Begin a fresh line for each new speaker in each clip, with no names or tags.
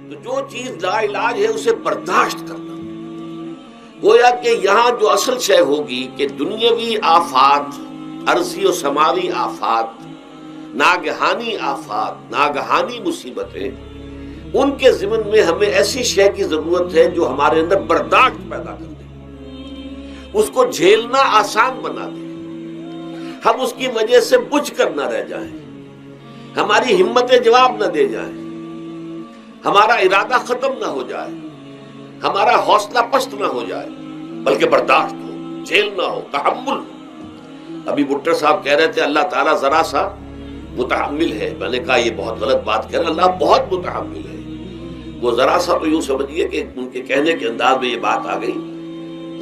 تو جو چیز لا علاج ہے اسے برداشت کرنا، گویا کہ یہاں جو اصل شے ہوگی کہ دنیاوی آفات، عرضی و سماوی آفات، ناگہانی آفات، ناگہانی مصیبتیں، ان کے ضمن میں ہمیں ایسی شے کی ضرورت ہے جو ہمارے اندر برداشت پیدا کر دے، اس کو جھیلنا آسان بنا دے، ہم اس کی وجہ سے بجھ کر نہ رہ جائیں، ہماری ہمتیں جواب نہ دے جائیں، ہمارا ارادہ ختم نہ ہو جائے، ہمارا حوصلہ پست نہ ہو جائے، بلکہ برداشت ہو، جھیلنا ہو، تحمل ہو۔ ابھی بھٹر صاحب کہہ رہے تھے اللہ تعالیٰ ذرا سا متحمل ہے، میں نے کہا یہ بہت غلط بات کہہ رہے ہیں، اللہ بہت متحمل ہے۔ وہ ذرا سا تو یوں سمجھیے کہ ان کے کہنے کے انداز میں یہ بات آ گئی،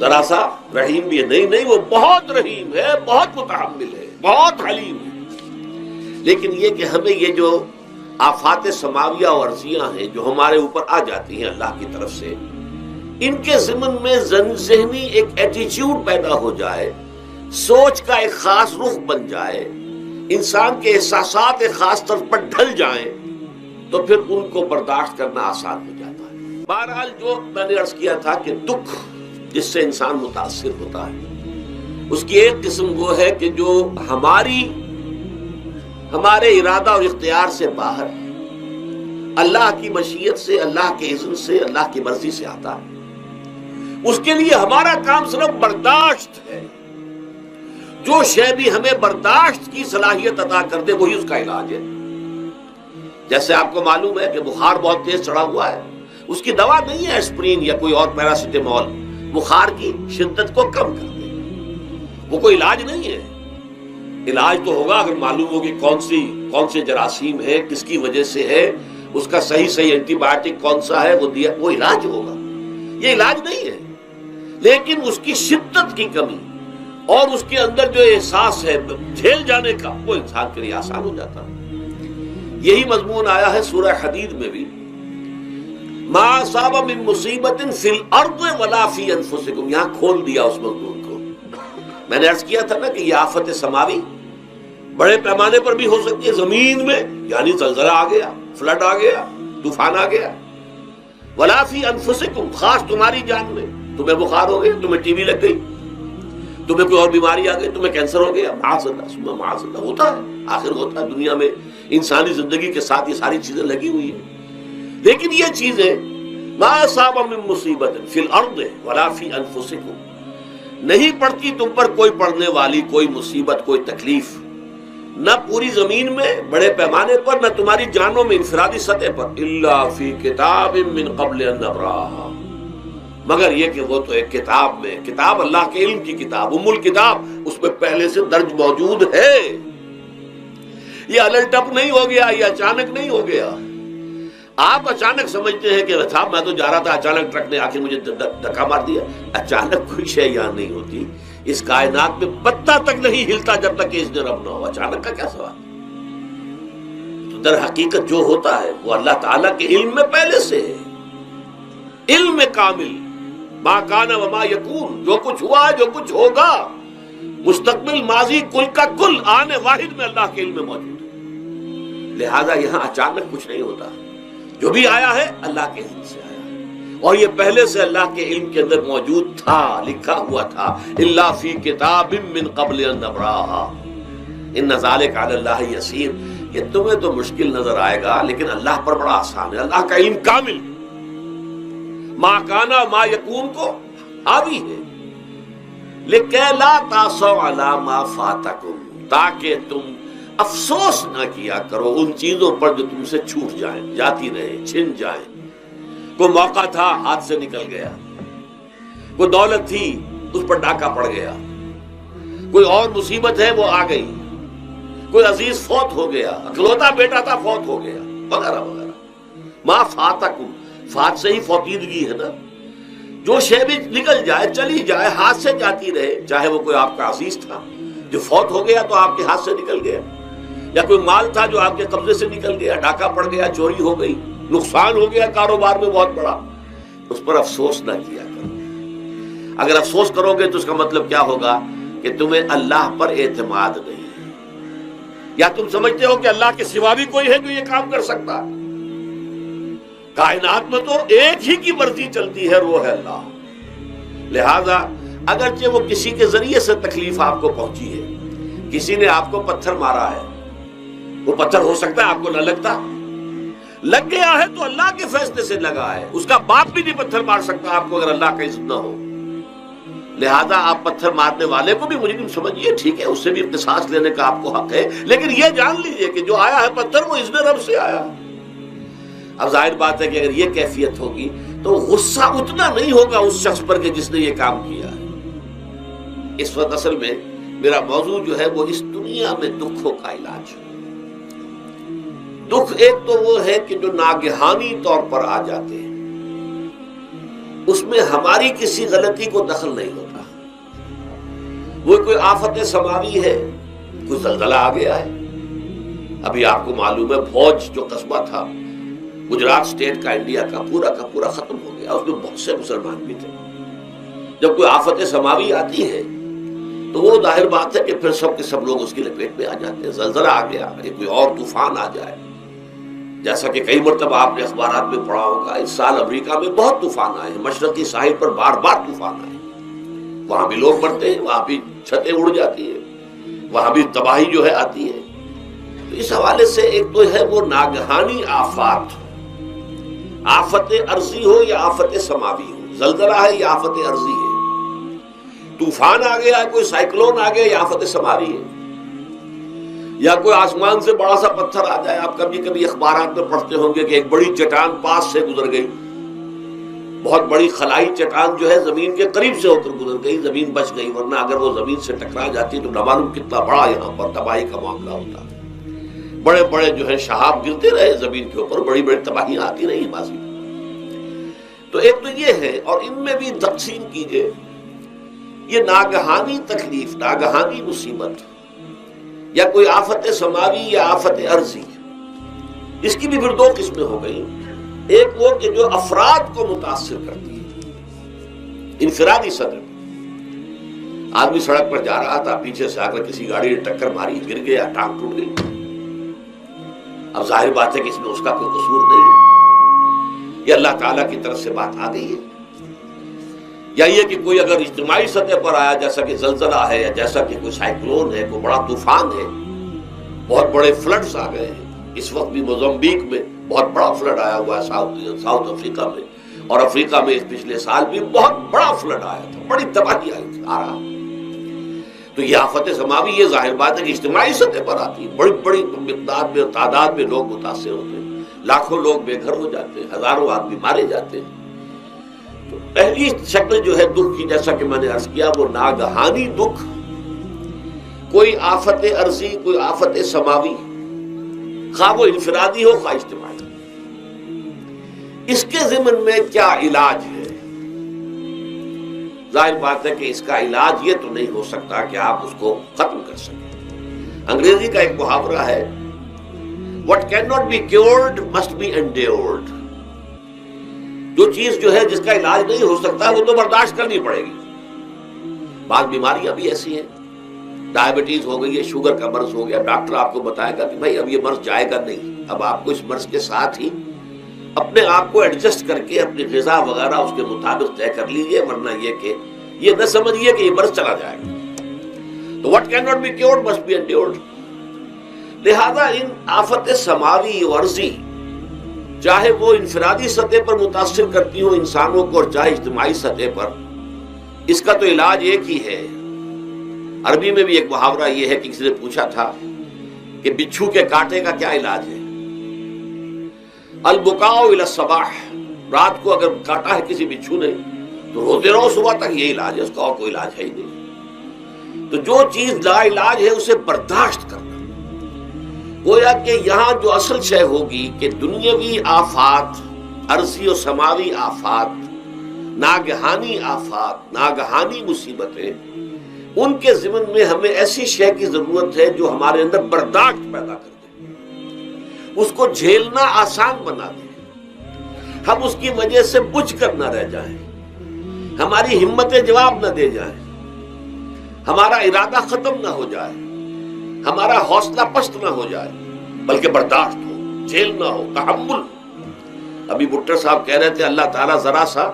ذرا سا رحیم بھی ہے، نہیں وہ بہت رحیم ہے، بہت متحمل ہے، بہت حلیم ہے۔ لیکن یہ کہ ہمیں یہ جو آفات سماویہ اور عرضیاں ہیں جو ہمارے اوپر آ جاتی ہیں اللہ کی طرف سے، ان کے ضمن میں ذہنی ایک ایٹیچیوڈ پیدا ہو جائے، سوچ کا ایک خاص رخ بن جائے، انسان کے احساسات ایک خاص طرف پر ڈھل جائیں، تو پھر ان کو برداشت کرنا آسان ہو جاتا ہے۔ بہرحال جو میں نے عرض کیا تھا کہ دکھ جس سے انسان متاثر ہوتا ہے، اس کی ایک قسم وہ ہے کہ جو ہمارے ارادہ اور اختیار سے باہر اللہ کی مشیت سے، اللہ کے اذن سے، اللہ کی مرضی سے آتا ہے، اس کے لیے ہمارا کام صرف برداشت ہے۔ جو شے بھی ہمیں برداشت کی صلاحیت عطا کر دے وہی اس کا علاج ہے۔ جیسے آپ کو معلوم ہے کہ بخار بہت تیز چڑھا ہوا ہے، اس کی دوا نہیں ہے اسپرین یا کوئی اور پیراسیٹامول، بخار کی شدت کو کم کر دے، وہ کوئی علاج نہیں ہے۔ علاج تو ہوگا اگر معلوم ہو کہ کون سے جراثیم ہے، کس کی وجہ سے ہے، اس کا صحیح اینٹی بایوٹک کون سا ہے، وہ دیا، وہ علاج ہوگا۔ یہ علاج نہیں ہے، لیکن اس کی شدت کی کمی اور اس کے اندر جو احساس ہے جھیل جانے کا، وہ انسان کے لیے آسان ہو جاتا ہے۔ یہی مضمون آیا ہے سورہ حدید میں بھی، ما اصاب من مصیبت فی الارض ولا فی انفسکم، یہاں کھول دیا اس مضمون کو۔ میں نے عرض کیا تھا نا کہ یہ آفت سماوی بڑے پیمانے پر بھی ہو سکتی ہے، زمین میں یعنی زلزلہ آ گیا، فلڈ آ گیا، طوفان آ گیا، ولا فی انفسکم، خاص تمہاری جان میں، تمہیں بخار ہو گیا، تمہیں ٹی وی لگ گئی، تمہیں کوئی اور بیماری آ گئی، تمہیں کینسر ہو گیا، معاذ اللہ ثم معاذ اللہ، ہوتا ہے، آخر ہوتا ہے، دنیا میں انسانی زندگی کے ساتھ یہ ساری چیزیں لگی ہوئی ہیں۔ لیکن یہ چیزیں ما اصاب من مصیبت فی الارض ولا فی انفسکم، نہیں پڑتی تم پر کوئی پڑنے والی کوئی مصیبت، کوئی تکلیف، نہ پوری زمین میں بڑے پیمانے پر، نہ تمہاری جانوں میں انفرادی سطح پر، الا فی کتاب من قبل ان نبراہا، مگر یہ کہ وہ تو ایک کتاب میں، کتاب اللہ کے علم کی کتاب، ام الکتاب، اس میں پہلے سے درج موجود ہے۔ یہ الٹ اپ نہیں ہو گیا، یہ اچانک نہیں ہو گیا۔ آپ اچانک سمجھتے ہیں کہ صاحب میں تو جا رہا تھا، اچانک ٹرک نے آ کے مجھے دھکا مار دیا۔ اچانک کوئی شے یہاں نہیں ہوتی، اس کائنات میں پتہ تک نہیں ہلتا جب تک کہ اذن رب نہ ہو۔ اچانک کا کیا سوال؟ تو در حقیقت جو ہوتا ہے وہ اللہ تعالیٰ کے علم میں پہلے سے ہے، علم کامل، ما کان وما یکون، جو کچھ ہوا جو کچھ ہوگا، مستقبل، ماضی، کل کا کل، آنے واحد میں اللہ کے علم میں موجود ہے۔ لہذا یہاں اچانک کچھ نہیں ہوتا، جو بھی آیا ہے اللہ کے علم سے آیا ہے، اور یہ پہلے سے اللہ کے علم کے اندر موجود تھا، لکھا ہوا تھا، الا فی کتاب من قبل ان نبراہا ان ذلک علی اللہ یسیر۔ یہ تمہیں تو مشکل نظر آئے گا لیکن اللہ پر بڑا آسان ہے، اللہ کا علم کامل، ما کانا ما یکون کو حاوی ہے۔ لکہ لا تاسوا علی ما فاتکم، تاکہ تم افسوس نہ کیا کرو ان چیزوں پر جو تم سے چھوٹ جائیں، جاتی رہے، چھن جائیں۔ کوئی موقع تھا ہاتھ سے نکل گیا، کوئی دولت تھی اس پر ڈاکہ پڑ گیا، کوئی اور مصیبت ہے وہ آ گئی، کوئی عزیز فوت ہو گیا، اکلوتا بیٹا تھا فوت ہو گیا، وغیرہ وغیرہ۔ ما فاتکم، فات سے ہی فوتیدگی ہے نا، جو شے بھی نکل جائے، چلی جائے، ہاتھ سے جاتی رہے، چاہے وہ کوئی آپ کا عزیز تھا جو فوت ہو گیا تو آپ کے ہاتھ سے نکل گیا، یا کوئی مال تھا جو آپ کے قبضے سے نکل گیا، ڈاکہ پڑ گیا، چوری ہو گئی، نقصان ہو گیا کاروبار میں بہت بڑا، اس پر افسوس نہ کیا کرو۔ اگر افسوس کرو گے تو اس کا مطلب کیا ہوگا کہ تمہیں اللہ پر اعتماد نہیں ہے، یا تم سمجھتے ہو کہ اللہ کے سوا بھی کوئی ہے جو یہ کام کر سکتا ہے۔ کائنات میں تو ایک ہی کی مرضی چلتی ہے، وہ ہے اللہ۔ لہذا اگرچہ وہ کسی کے ذریعے سے تکلیف آپ کو پہنچی ہے، کسی نے آپ کو پتھر مارا ہے، وہ پتھر ہو سکتا ہے آپ کو نہ لگتا، لگ گیا ہے تو اللہ کے فیصلے سے لگا ہے، اس کا باپ بھی نہیں پتھر مار سکتا آپ کو اگر اللہ کا عزت نہ ہو۔ لہذا آپ پتھر مارنے والے کو بھی مجرم سمجھیے، ٹھیک ہے، اس سے بھی قصاص لینے کا آپ کو حق ہے، لیکن یہ جان لیجئے کہ جو آیا ہے پتھر وہ اذن رب سے آیا۔ اب ظاہر بات ہے کہ اگر یہ کیفیت ہوگی تو غصہ اتنا نہیں ہوگا اس شخص پر کہ جس نے یہ کام کیا ہے۔ اس وقت اصل میں میرا موضوع جو ہے وہ اس دنیا میں دکھوں کا علاج۔ دکھ ایک تو وہ ہے کہ جو ناگہانی طور پر آ جاتے ہیں، اس میں ہماری کسی غلطی کو دخل نہیں ہوتا۔ وہ کوئی آفت سماوی ہے، کوئی زلزلہ آ گیا ہے، ابھی آپ کو معلوم ہے فوج جو قصبہ تھا گجرات اسٹیٹ کا انڈیا کا پورا ختم ہو گیا، اس میں بہت سے مسلمان بھی تھے۔ جب کوئی آفت سماوی آتی ہے تو وہ ظاہر بات ہے کہ پھر سب کے سب لوگ اس کی لپیٹ میں آ جاتے ہیں۔ زلزلہ آ گیا، کوئی اور طوفان آ جائے، جیسا کہ کئی مرتبہ آپ نے اخبارات میں پڑھا ہوگا، اس سال امریکہ میں بہت طوفان آئے ہیں، مشرقی ساحل پر بار بار طوفان آئے، وہاں بھی لوگ مرتے ہیں، وہاں بھی چھتیں اڑ جاتی ہیں، وہاں بھی تباہی جو ہے آتی ہے۔ تو اس حوالے سے ایک تو ہے وہ ناگہانی آفات، آفت ارضی ہو یا آفت سماوی ہو، زلزلہ ہے یا آفت ارضی ہے، طوفان آ گیا، کوئی سائیکلون آ گیا یا آفت سماوی ہے، یا کوئی آسمان سے بڑا سا پتھر آ جائے۔ آپ کبھی کبھی اخبارات میں پڑھتے ہوں گے کہ ایک بڑی چٹان پاس سے گزر گئی، بہت بڑی خلائی چٹان جو ہے زمین کے قریب سے ہو کر گزر گئی، زمین بچ گئی، ورنہ اگر وہ زمین سے ٹکرا جاتی تو نہ معلوم کتنا بڑا یہاں پر تباہی کا معاملہ ہوتا۔ بڑے بڑے جو ہے شہاب گرتے رہے زمین کے اوپر، بڑی بڑی تباہیاں آتی رہی ماضی میں۔ تو ایک تو یہ ہے، اور ان میں بھی تقسیم کیجئے، یہ ناگہانی تکلیف، ناگہانی مصیبت، یا کوئی آفت سماوی یا آفت ارضی، اس کی بھی پھر دو قسمیں ہو گئی۔ ایک وہ کہ جو افراد کو متاثر کرتی ہے، انفرادی سطح، آدمی سڑک پر جا رہا تھا، پیچھے سے آ کر کسی گاڑی نے ٹکر ماری، گر گیا، ٹانگ ٹوٹ گئی۔ اب ظاہر بات ہے کہ اس میں اس کا کوئی قصور نہیں ہے، یہ اللہ تعالیٰ کی طرف سے بات آ گئی ہے۔ یا یہ کہ کوئی اگر اجتماعی سطح پر آیا، جیسا کہ زلزلہ ہے، یا جیسا کہ کوئی سائیکلون ہے، کوئی بڑا طوفان ہے، بہت بڑے فلڈز آ گئے ہیں۔ اس وقت بھی موزمبیق میں بہت بڑا فلڈ آیا ہوا ہے، ساؤتھ افریقہ میں، اور افریقہ میں پچھلے سال بھی بہت بڑا فلڈ آیا تھا، بڑی تباہی آئی تھی، آ رہا۔ تو یہ آفت سماوی، یہ ظاہر بات ہے کہ اجتماعی سطح پر آتی ہے، بڑی بڑی مقدار میں، تعداد میں لوگ متاثر ہوتے ہیں، لاکھوں لوگ بے گھر ہو جاتے ہیں، ہزاروں آدمی مارے جاتے ہیں۔ تو پہلی شکل جو ہے دکھ کی، جیسا کہ میں نے عرض کیا، وہ ناگہانی دکھ، کوئی آفت ارضی، کوئی آفت سماوی، خواہ وہ انفرادی ہو خواہ اجتماعی۔ اس کے ضمن میں کیا علاج ہے؟ ظاہر بات ہے کہ اس کا علاج یہ تو نہیں ہو سکتا کہ آپ اس کو ختم کر سکیں۔ انگریزی کا ایک محاورہ ہے، What cannot be cured must be endured۔ جو چیز جو ہے جس کا علاج نہیں ہو سکتا وہ تو برداشت کرنی پڑے گی۔ بعض بیماریاں بھی ایسی ہیں، ڈائبٹیز ہو گئی ہے، شوگر کا مرض ہو گیا، ڈاکٹر آپ کو بتائے گا کہ بھائی اب یہ مرض جائے گا نہیں، اب آپ کو اس مرض کے ساتھ ہی اپنے آپ کو ایڈجسٹ کر کے اپنی غذا وغیرہ اس کے مطابق طے کر لیجیے، ورنہ یہ کہ یہ نہ سمجھیے کہ یہ مرض چلا جائے گا۔ تو what cannot be cured must be endured۔ لہذا ان آفت سماوی و ارضی، چاہے وہ انفرادی سطح پر متاثر کرتی ہوں انسانوں کو، اور چاہے اجتماعی سطح پر، اس کا تو علاج ایک ہی ہے۔ عربی میں بھی ایک محاورہ یہ ہے کہ کسی نے پوچھا تھا کہ بچھو کے کاٹے کا کیا علاج ہے؟ البکاء الی الصباح، رات کو اگر کاٹا ہے کسی بچھو نے تو روتے رہو صبح تک، یہ علاج ہے، اس کا اور کوئی علاج ہے ہی نہیں۔ تو جو چیز لا علاج ہے اسے برداشت کرنا، گویا کہ یہاں جو اصل شے ہوگی کہ دنیاوی آفات، ارضی و سماوی آفات، ناگہانی آفات، ناگہانی مصیبتیں، ان کے ضمن میں ہمیں ایسی شے کی ضرورت ہے جو ہمارے اندر برداشت پیدا کر دے، اس کو جھیلنا آسان بنا دے، ہم اس کی وجہ سے بجھ کر نہ رہ جائیں، ہماری ہمتیں جواب نہ دے جائیں، ہمارا ارادہ ختم نہ ہو جائے، ہمارا حوصلہ پست نہ ہو جائے، بلکہ برداشت ہو، جھیلنا ہو، تحمل۔ ابھی بھٹر صاحب کہہ رہے تھے اللہ تعالیٰ ذرا سا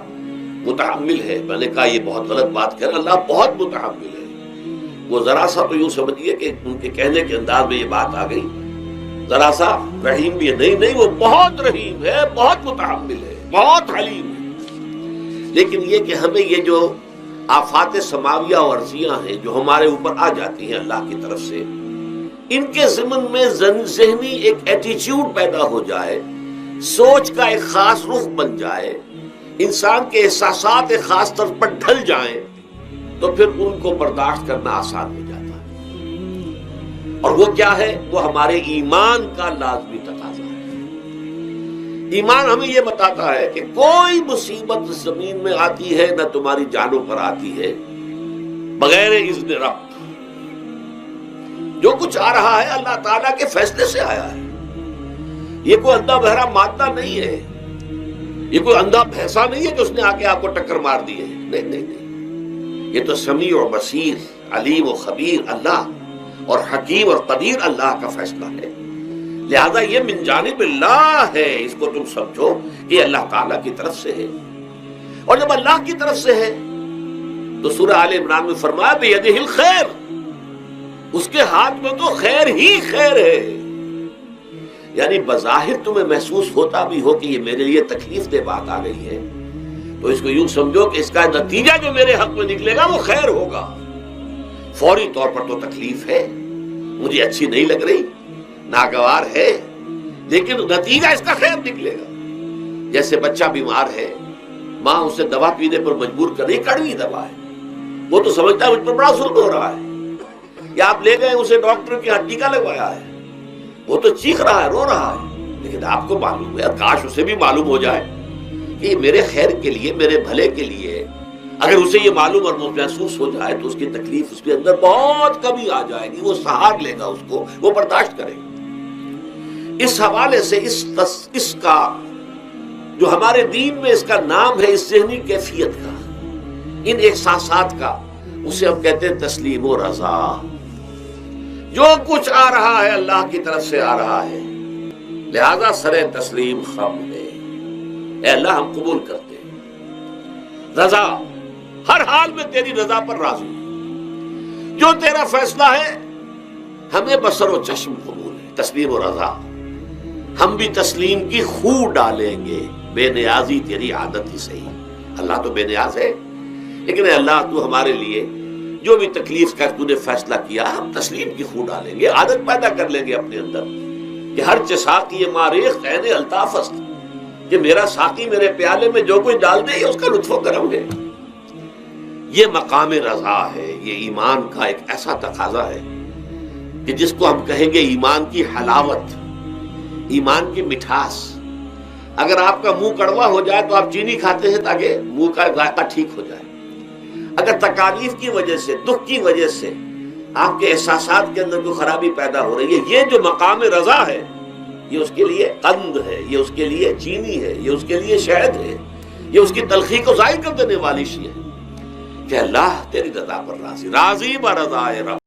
متحمل ہے. میں نے کہا یہ بہت غلط بات کہہ رہے، اللہ بہت متحمل ہے. وہ ذرا سا تو یوں سمجھیے کہ ان کے کہنے کے انداز میں یہ بات آ گئی، ذرا سا رحیم بھی ہے. نہیں، وہ بہت رحیم ہے، بہت متحمل ہے، بہت حلیم ہے. لیکن یہ کہ ہمیں یہ جو آفات سماویہ اور ارضیہ ہیں جو ہمارے اوپر آ جاتی ہیں اللہ کی طرف سے، ان کے ضمن میں ذہنی ایک ایٹیچیوڈ پیدا ہو جائے، سوچ کا ایک خاص رخ بن جائے، انسان کے احساسات ایک خاص طرز پر ڈھل جائیں، تو پھر ان کو برداشت کرنا آسان ہو جاتا ہے. اور وہ کیا ہے؟ وہ ہمارے ایمان کا لازمی تقاضا ہے. ایمان ہمیں یہ بتاتا ہے کہ کوئی مصیبت زمین میں آتی ہے نہ تمہاری جانوں پر آتی ہے بغیر اذن رب. جو کچھ آ رہا ہے اللہ تعالیٰ کے فیصلے سے آیا ہے. یہ کوئی اندھا بہرا مادہ نہیں ہے، یہ کوئی اندھا بھینسا نہیں ہے کہ اس نے آ کے آپ کو ٹکر مار دی ہے. نہیں، یہ تو سمیع و بصیر، علیم و خبیر اللہ اور حکیم اور قدیر اللہ کا فیصلہ ہے. لہذا یہ من جانب اللہ ہے، اس کو تم سمجھو کہ اللہ تعالیٰ کی طرف سے ہے. اور جب اللہ کی طرف سے ہے تو سورہ آل عمران میں فرمایا بیدہ الخیر، اس کے ہاتھ میں تو خیر ہی خیر ہے. یعنی بظاہر تمہیں محسوس ہوتا بھی ہو کہ یہ میرے لیے تکلیف دہ بات آ گئی ہے، تو اس کو یوں سمجھو کہ اس کا نتیجہ جو میرے حق میں نکلے گا وہ خیر ہوگا. فوری طور پر تو تکلیف ہے، مجھے اچھی نہیں لگ رہی، ناگوار ہے، لیکن نتیجہ اس کا خیر نکلے گا. جیسے بچہ بیمار ہے، ماں اسے دوا پینے پر مجبور کر رہی، کڑوی دوا ہے، وہ تو سمجھتا ہے مجھ پر بڑا ظلم ہو رہا ہے. یا آپ لے گئے اسے ڈاکٹر کے ہاں ٹیکا لگوایا ہے، وہ تو چیخ رہا ہے، رو رہا ہے، لیکن آپ کو معلوم ہے، کاش اسے بھی معلوم ہو جائے کہ یہ میرے خیر کے لیے، میرے بھلے کے لیے. اگر اسے یہ معلوم اور محسوس ہو جائے تو اس کی تکلیف اس کے اندر بہت کمی آ جائے گی، وہ سہار لے گا، اس کو وہ برداشت کرے گا. اس حوالے سے اس کا جو ہمارے دین میں اس کا نام ہے، اس ذہنی کیفیت کا، ان احساسات کا، اسے ہم کہتے ہیں تسلیم و رضا. جو کچھ آ رہا ہے اللہ کی طرف سے آ رہا ہے، لہذا سر تسلیم خم ہے. اے اللہ ہم قبول کرتے ہیں، رضا ہر حال میں تیری رضا پر راضی، جو تیرا فیصلہ ہے ہمیں بصر و چشم قبول ہے. تسلیم و رضا، ہم بھی تسلیم کی خو ڈالیں گے، بے نیازی تیری عادت ہی صحیح. اللہ تو بے نیاز ہے، لیکن اے اللہ تو ہمارے لیے جو بھی تکلیف کا تو نے فیصلہ کیا، ہم تسلیم کی خو ڈالیں گے. عادت پیدا کر لیں گے اپنے اندر کہ ہر ساقی ماریخ عین الطاف است، کہ میرا ساقی میرے پیالے میں جو کوئی ڈال دے اس کا لطف و کرم ہے. یہ مقام رضا ہے. یہ ایمان کا ایک ایسا تقاضا ہے کہ جس کو ہم کہیں گے ایمان کی حلاوت، ایمان کی مٹھاس. اگر آپ کا منہ کڑوا ہو جائے تو آپ چینی کھاتے ہیں تاکہ منہ کا ذائقہ ٹھیک ہو جائے. اگر تکالیف کی وجہ سے، دکھ کی وجہ سے آپ کے احساسات کے اندر کوئی خرابی پیدا ہو رہی ہے، یہ جو مقام رضا ہے، یہ اس کے لیے قند ہے، یہ اس کے لیے چینی ہے، یہ اس کے لیے شہد ہے، یہ اس کی تلخی کو ظاہر کر دینے والی شیء ہے کہ اللہ تیری رضا پر راضی، راضی برضائے رب.